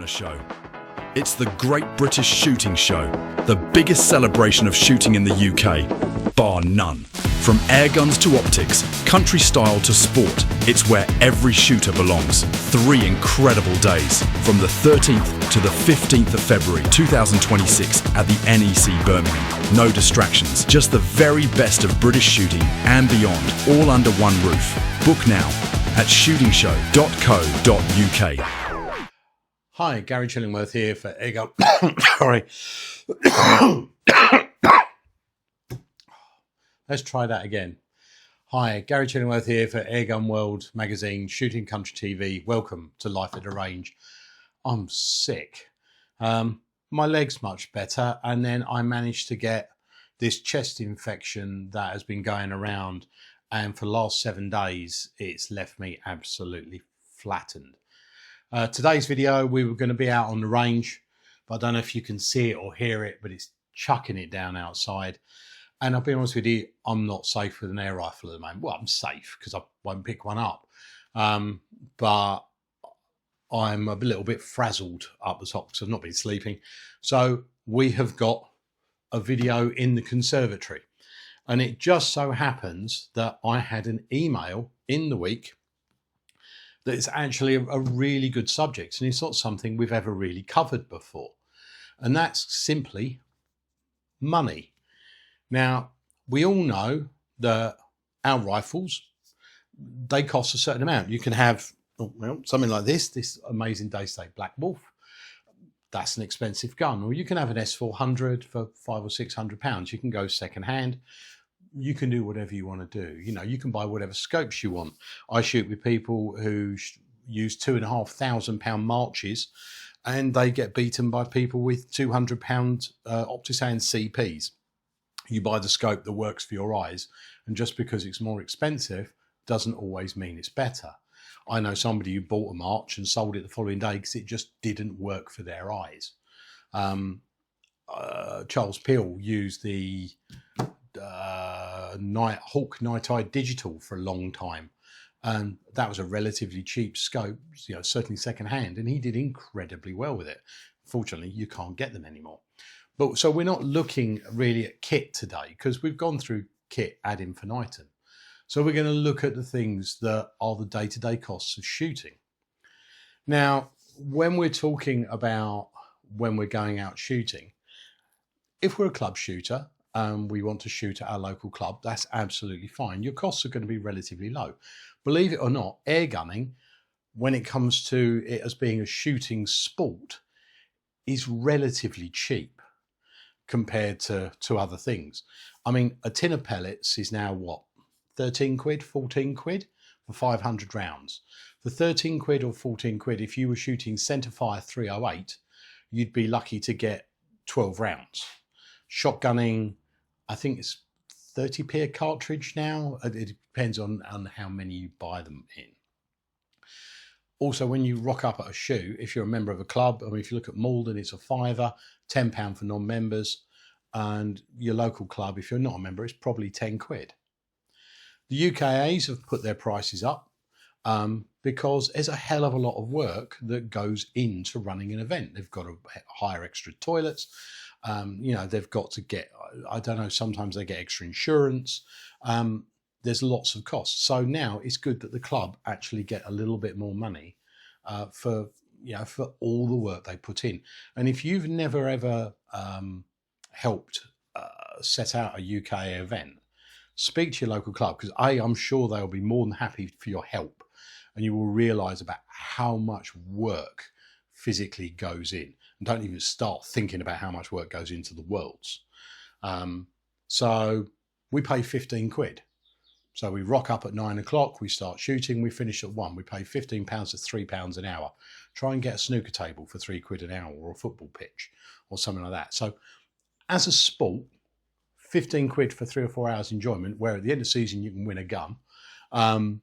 a show. It's the Great British Shooting Show, the biggest celebration of shooting in the UK, bar none. From airguns to optics, country style to sport, it's where every shooter belongs. 3 incredible days, from the 13th to the 15th of February 2026 at the NEC Birmingham. No distractions, just the very best of British shooting and beyond, all under one roof. Book now at shootingshow.co.uk. Hi, Gary Chillingworth here for Airgun. Sorry. Let's try that again. Hi, Gary Chillingworth here for Airgun World Magazine, Shooting Country TV. Welcome to Life at the Range. I'm sick. My leg's much better, and then I managed to get this chest infection that has been going around, and for the last 7 days, it's left me absolutely flattened. Today's video, we were going to be out on the range, but I don't know if you can see it or hear it, but it's chucking it down outside. And I'll be honest with you, I'm not safe with an air rifle at the moment. Well, I'm safe because I won't pick one up. But I'm a little bit frazzled up the top because I've not been sleeping. So we have got a video in the conservatory. And it just so happens that I had an email in the week that is actually a really good subject, and it's not something we've ever really covered before. And that's simply money. Now, we all know that our rifles, they cost a certain amount. You can have, well, something like this amazing Daystate Black Wolf. That's an expensive gun. Or you can have an S400 for £500 or £600. You can go second hand. You can do whatever you want to do. You know, you can buy whatever scopes you want. I shoot with people who use £2,500 marches, and they get beaten by people with £200 Optisan CPs. You buy the scope that works for your eyes, and just because it's more expensive doesn't always mean it's better. I know somebody who bought a march and sold it the following day because it just didn't work for their eyes. Charles Peel used the Hawk Night Eye Digital for a long time, and that was a relatively cheap scope, you know, certainly second hand, and he did incredibly well with it. Fortunately, you can't get them anymore. But so we're not looking really at kit today because we've gone through kit ad infinitum. So we're going to look at the things that are the day-to-day costs of shooting. Now, when we're talking about when we're going out shooting, if we're a club shooter and we want to shoot at our local club, that's absolutely fine. Your costs are going to be relatively low. Believe it or not, air gunning, when it comes to it as being a shooting sport, is relatively cheap compared to other things. I mean, a tin of pellets is now what, 13 quid, 14 quid for 500 rounds. For 13 quid or 14 quid, if you were shooting centerfire 308, you'd be lucky to get 12 rounds. Shotgunning, I think it's 30p a cartridge now. It depends on how many you buy them in. Also, when you rock up at a shoot, if you're a member of a club, I mean, if you look at Malden, it's a £5, £10 for non-members. And your local club, if you're not a member, it's probably 10 quid. The UKAs have put their prices up because there's a hell of a lot of work that goes into running an event. They've got to hire extra toilets. You know, they've got to get, I don't know, sometimes they get extra insurance. There's lots of costs. So now it's good that the club actually get a little bit more money for all the work they put in. And if you've never ever helped set out a UK event, speak to your local club, because I'm sure they'll be more than happy for your help, and you will realise about how much work physically goes in. And don't even start thinking about how much work goes into the worlds. So we pay 15 quid. So we rock up at 9 o'clock, we start shooting, we finish at 1. We pay £15 to £3 an hour. Try and get a snooker table for 3 quid an hour, or a football pitch or something like that. So as a sport, 15 quid for 3 or 4 hours enjoyment, where at the end of the season you can win a gun. And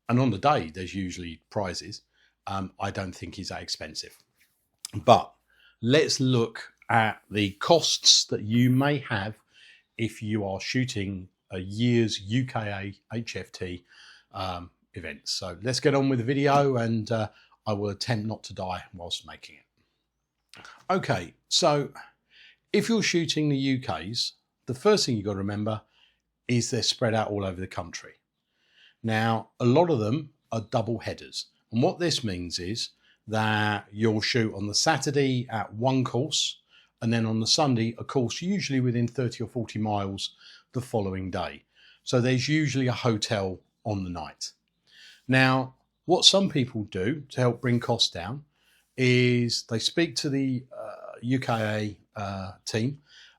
on the day, there's usually prizes. I don't think is that expensive. But let's look at the costs that you may have if you are shooting a year's UKA HFT events. So let's get on with the video, and I will attempt not to die whilst making it. Okay, so if you're shooting the UKs, the first thing you've got to remember is they're spread out all over the country. Now, a lot of them are double headers. And what this means is that you'll shoot on the Saturday at one course, and then on the Sunday, a course usually within 30 or 40 miles the following day. So there's usually a hotel on the night. Now, what some people do to help bring costs down is they speak to the UKA team,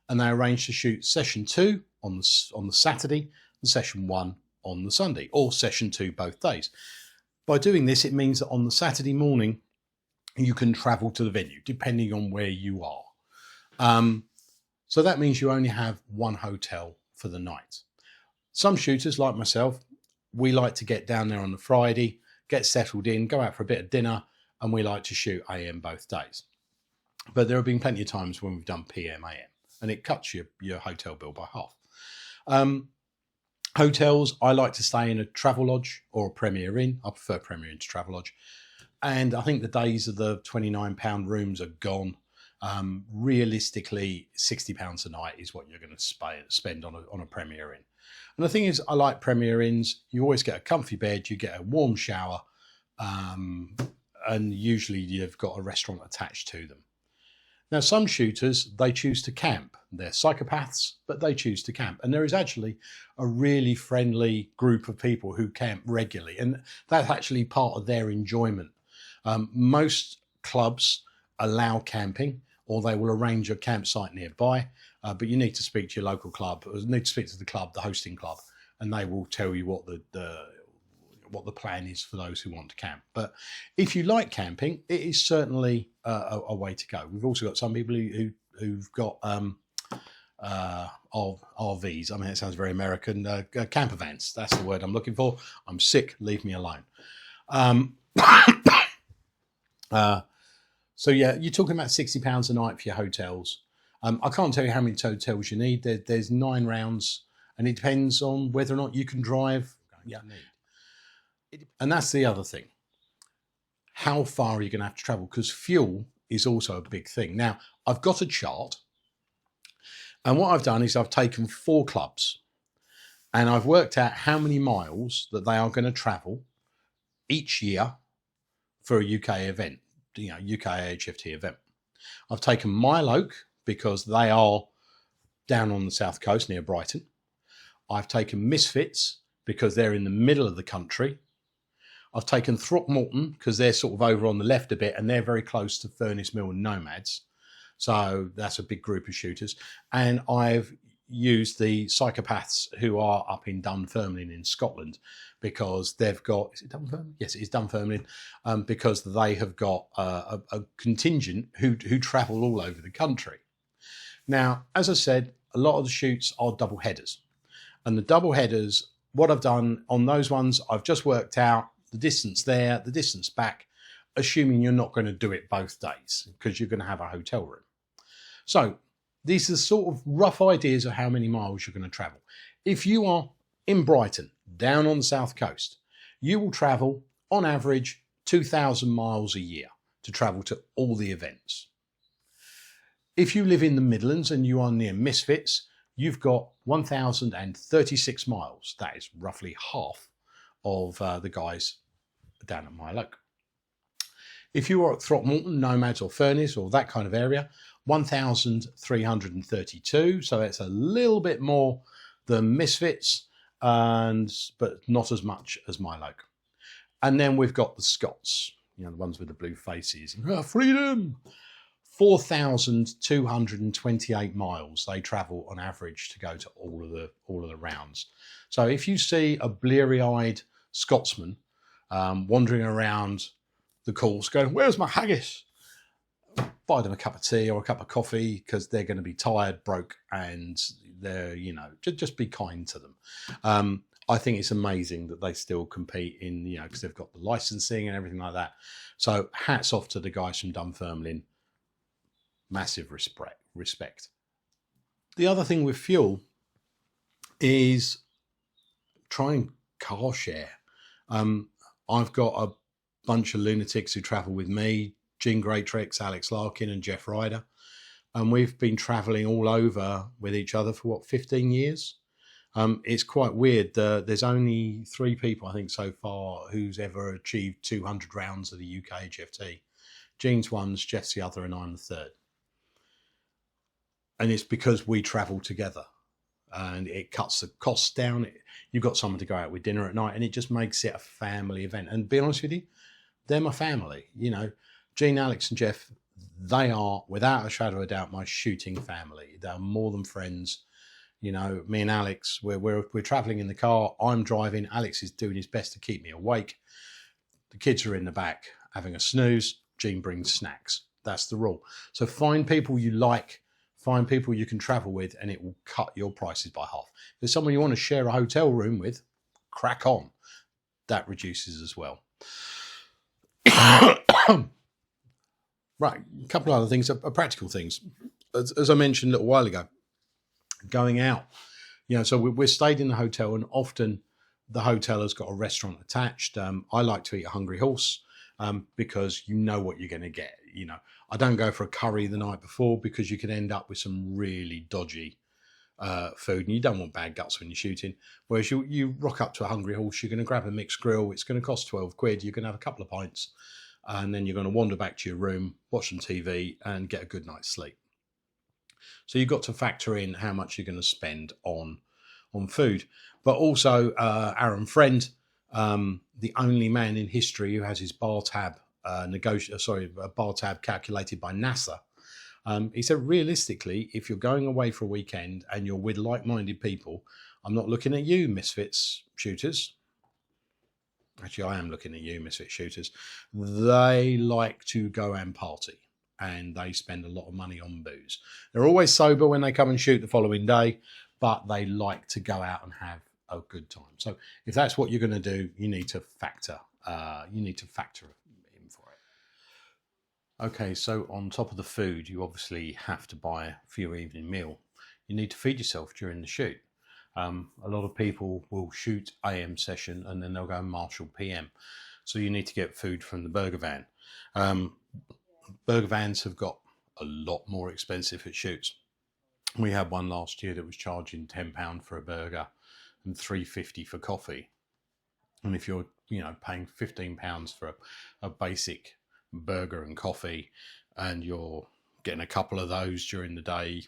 and they arrange to shoot session 2 on the Saturday and session 1 on the Sunday, or session 2 both days. By doing this, it means that on the Saturday morning, you can travel to the venue, depending on where you are. So that means you only have one hotel for the night. Some shooters, like myself, we like to get down there on the Friday, get settled in, go out for a bit of dinner, and we like to shoot AM both days. But there have been plenty of times when we've done PM, AM, and it cuts your hotel bill by half. Hotels, I like to stay in a Travelodge or a Premier Inn. I prefer Premier Inn to Travelodge. And I think the days of the £29 rooms are gone. Realistically, £60 a night is what you're going to spend on a Premier Inn. And the thing is, I like Premier Inns. You always get a comfy bed, you get a warm shower, and usually you've got a restaurant attached to them. Now, some shooters, they choose to camp. They're psychopaths, but they choose to camp. And there is actually a really friendly group of people who camp regularly, and that's actually part of their enjoyment. Most clubs allow camping, or they will arrange a campsite nearby, but you need to speak to your local club, or need to speak to the club, the hosting club, and they will tell you what the plan is for those who want to camp. But if you like camping, it is certainly a way to go. We've also got some people who've got RVs. I mean, it sounds very American. Camper vans. That's the word I'm looking for. I'm sick. Leave me alone. So yeah, you're talking about £60 a night for your hotels. I can't tell you how many hotels you need. There's 9 rounds, and it depends on whether or not you can drive. Yeah. And that's the other thing. How far are you going to have to travel? Because fuel is also a big thing. Now, I've got a chart, and what I've done is I've taken 4 clubs, and I've worked out how many miles that they are going to travel each year for a UK event, UK HFT event. I've taken Mile Oak because they are down on the south coast near Brighton. I've taken Misfits because they're in the middle of the country. I've taken Throckmorton because they're sort of over on the left a bit, and they're very close to Furnace Mill and Nomads. So that's a big group of shooters. And I've used the psychopaths who are up in Dunfermline in Scotland, because they've got, is it Dunfermline? Yes, it is Dunfermline, because they have got a contingent who travel all over the country. Now, as I said, a lot of the shoots are double headers. And the double headers, what I've done on those ones, I've just worked out the distance there, the distance back, assuming you're not going to do it both days because you're going to have a hotel room. So these are sort of rough ideas of how many miles you're going to travel. If you are in Brighton, down on the south coast, you will travel on average 2,000 miles a year to travel to all the events. If you live in the Midlands and you are near Misfits, you've got 1,036 miles. That is roughly half of the guys down at Mile Oak. If you are at Throckmorton, Nomads or Furnace or that kind of area, 1,332. So it's a little bit more than Misfits, but not as much as Mile Oak. And then we've got the Scots, the ones with the blue faces. Freedom! 4,228 miles they travel on average to go to all of the rounds. So if you see a bleary-eyed Scotsman wandering around the course going, "Where's my haggis?" buy them a cup of tea or a cup of coffee, because they're going to be tired, broke, and they're, just be kind to them. I think it's amazing that they still compete in, because they've got the licensing and everything like that. So hats off to the guys from Dunfermline. Massive respect. The other thing with fuel is try and car share. I've got bunch of lunatics who travel with me, Gene Greatrix, Alex Larkin and Jeff Ryder. And we've been traveling all over with each other for what, 15 years? It's quite weird. There's only 3 people, I think, so far who's ever achieved 200 rounds of the UK HFT. Gene's one, Jeff's the other, and I'm the third. And it's because we travel together, and it cuts the costs down. You've got someone to go out with dinner at night, and it just makes it a family event. And to be honest with you, they're my family. You know, Gene, Alex and Jeff, they are, without a shadow of a doubt, my shooting family. They're more than friends. You know, me and Alex, we're traveling in the car. I'm driving. Alex is doing his best to keep me awake. The kids are in the back having a snooze. Gene brings snacks. That's the rule. So find people you like, find people you can travel with, and it will cut your prices by half. If there's someone you want to share a hotel room with, crack on. That reduces as well. Right, a couple of other things, practical things. As I mentioned a little while ago, going out, you know, so we're stayed in the hotel, and often the hotel has got a restaurant attached. I like to eat a Hungry Horse because you know what you're going to get. You know, I don't go for a curry the night before because you can end up with some really dodgy food, and you don't want bad guts when you're shooting. Whereas you rock up to a Hungry Horse, you're going to grab a mixed grill. It's going to cost 12 quid. You're going to have a couple of pints, and then you're going to wander back to your room, watch some TV, and get a good night's sleep. So you've got to factor in how much you're going to spend on food. But also, Aaron Friend, the only man in history who has his bar tab bar tab calculated by NASA. He said, realistically, if you're going away for a weekend and you're with like-minded people, I'm not looking at you, misfits shooters. Actually, I am looking at you, misfit shooters. They like to go and party, and they spend a lot of money on booze. They're always sober when they come and shoot the following day, but they like to go out and have a good time. So if that's what you're going to do, you need to factor in for it. Okay, so on top of the food, you obviously have to buy for your evening meal. You need to feed yourself during the shoot. A lot of people will shoot AM session and then they'll go and marshal PM. So you need to get food from the burger van. Burger vans have got a lot more expensive at shoots. We had one last year that was charging £10 for a burger and £3.50 for coffee. And if you're, paying £15 for a basic burger and coffee, and you're getting a couple of those during the day,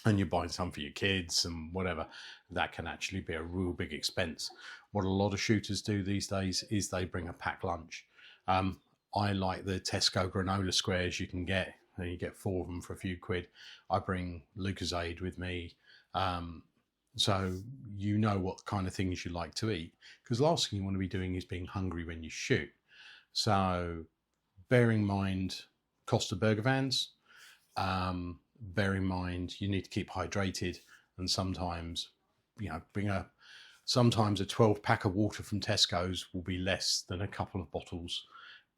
and you're buying some for your kids and whatever, that can actually be a real big expense. What a lot of shooters do these days is they bring a packed lunch. I like the Tesco granola squares you can get. You get 4 of them for a few quid. I bring Lucozade with me. So you know what kind of things you like to eat. Because the last thing you want to be doing is being hungry when you shoot. So bear in mind cost of burger vans. Bear in mind you need to keep hydrated, and sometimes sometimes a 12 pack of water from Tesco's will be less than a couple of bottles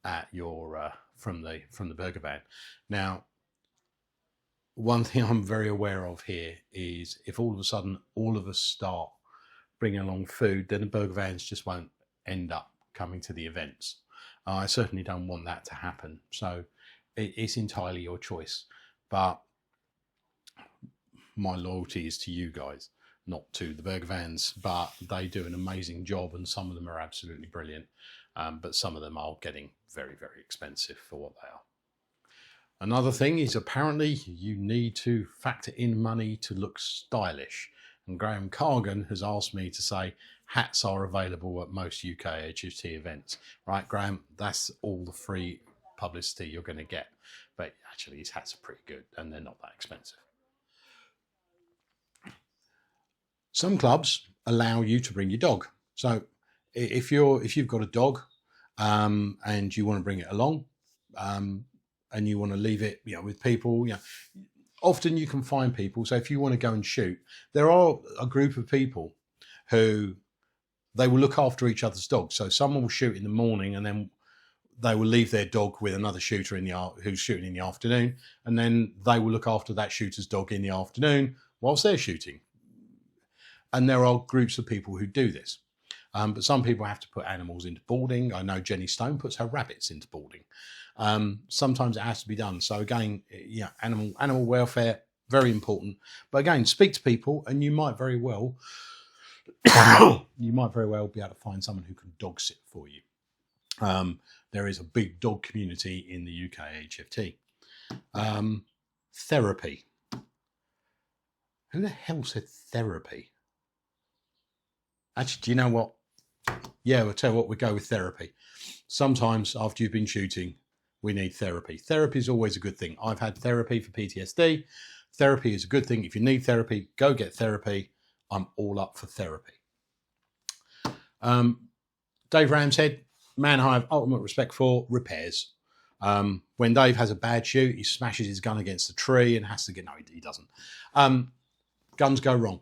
at your from the burger van. Now, one thing I'm very aware of here is if all of a sudden all of us start bringing along food, then the burger vans just won't end up coming to the events. I certainly don't want that to happen. So it's entirely your choice. But my loyalty is to you guys, not to the burger vans, but they do an amazing job, and some of them are absolutely brilliant. But some of them are getting very, very expensive for what they are. Another thing is apparently you need to factor in money to look stylish. And Graham Cargan has asked me to say hats are available at most UK HFT events. Right, Graham? That's all the free publicity you're going to get. But actually his hats are pretty good and they're not that expensive. Some clubs allow you to bring your dog. So if you've got a dog and you want to bring it along and you want to leave it with people, often you can find people. So if you want to go and shoot, there are a group of people who they will look after each other's dogs. So someone will shoot in the morning and then they will leave their dog with another shooter who's shooting in the afternoon, and then they will look after that shooter's dog in the afternoon whilst they're shooting. And there are groups of people who do this. But some people have to put animals into boarding. I know Jenny Stone puts her rabbits into boarding. Sometimes it has to be done. So again, yeah, animal welfare, very important. But again, speak to people, and you might very well be able to find someone who can dog sit for you. There is a big dog community in the UK, HFT. Therapy. Who the hell said therapy? Actually, do you know what? Yeah, we'll tell you what, we go with therapy. Sometimes after you've been shooting, we need therapy. Therapy is always a good thing. I've had therapy for PTSD. Therapy is a good thing. If you need therapy, go get therapy. I'm all up for therapy. Dave Ramshead, man I have ultimate respect for, repairs. When Dave has a bad shoot, he smashes his gun against a tree and has to get, no, he doesn't. Guns go wrong.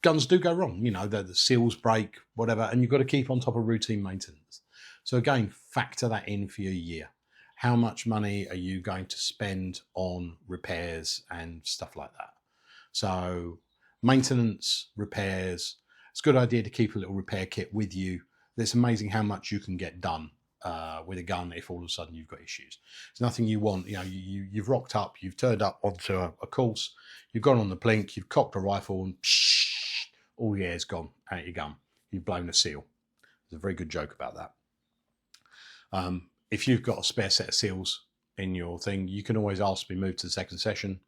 Guns do go wrong, you know, the seals break, whatever, and you've got to keep on top of routine maintenance. So again, factor that in for your year. How much money are you going to spend on repairs and stuff like that? So maintenance, repairs, it's a good idea to keep a little repair kit with you. It's amazing how much you can get done with a gun if all of a sudden you've got issues. It's nothing you want. You know, you've rocked up, you've turned up onto a course, you've gone on the blink, you've cocked a rifle, and all the air's gone out your gun. You've blown a seal. There's a very good joke about that. If you've got a spare set of seals in your thing, you can always ask to be moved to the second session,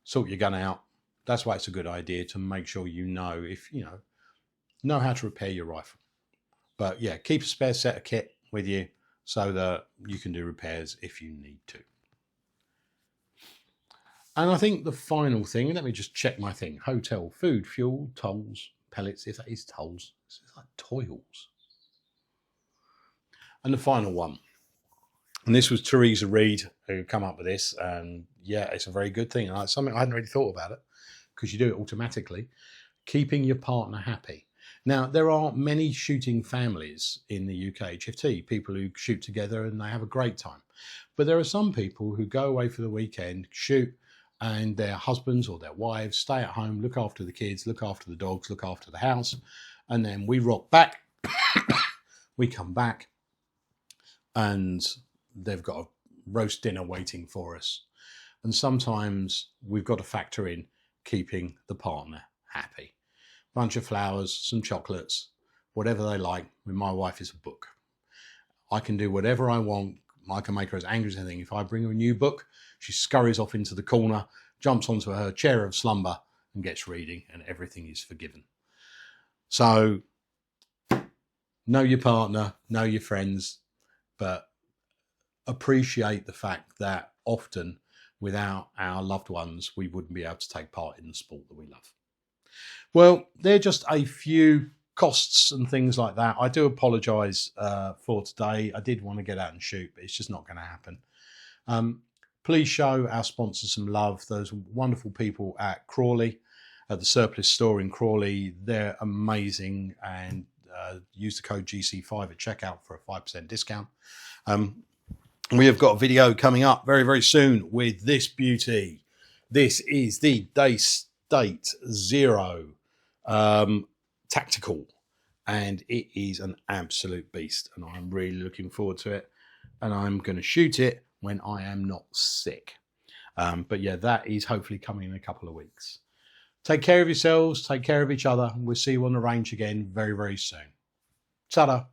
sort your gun out. That's why it's a good idea to make sure you know if, you know how to repair your rifle. But yeah, keep a spare set of kit with you so that you can do repairs if you need to. And I think the final thing, let me just check my thing. Hotel, food, fuel, tolls, pellets, if that is tolls. It's like toils. And the final one. And this was Teresa Reid who come up with this. And yeah, it's a very good thing. And it's something I hadn't really thought about it because you do it automatically. Keeping your partner happy. Now, there are many shooting families in the UK HFT, people who shoot together and they have a great time. But there are some people who go away for the weekend, shoot, and their husbands or their wives stay at home, look after the kids, look after the dogs, look after the house. And then we rock back, we come back, and they've got a roast dinner waiting for us. And sometimes we've got to factor in keeping the partner happy. Bunch of flowers, some chocolates, whatever they like. With my wife, is a book. I can do whatever I want. I can make her as angry as anything. If I bring her a new book, she scurries off into the corner, jumps onto her chair of slumber and gets reading, and everything is forgiven. So know your partner, know your friends, but appreciate the fact that often without our loved ones, we wouldn't be able to take part in the sport that we love. Well, they're just a few costs and things like that. I do apologise for today. I did want to get out and shoot, but it's just not going to happen. Please show our sponsors some love. Those wonderful people at Crawley, at the Surplus store in Crawley. They're amazing, and use the code GC5 at checkout for a 5% discount. We have got a video coming up very, very soon with this beauty. This is the Daystate Zero Tactical, and it is an absolute beast, and I'm really looking forward to it, and I'm going to shoot it when I am not sick. But yeah, that is hopefully coming in a couple of weeks. Take care of yourselves, take care of each other, and we'll see you on the range again very, very soon. Ta-da.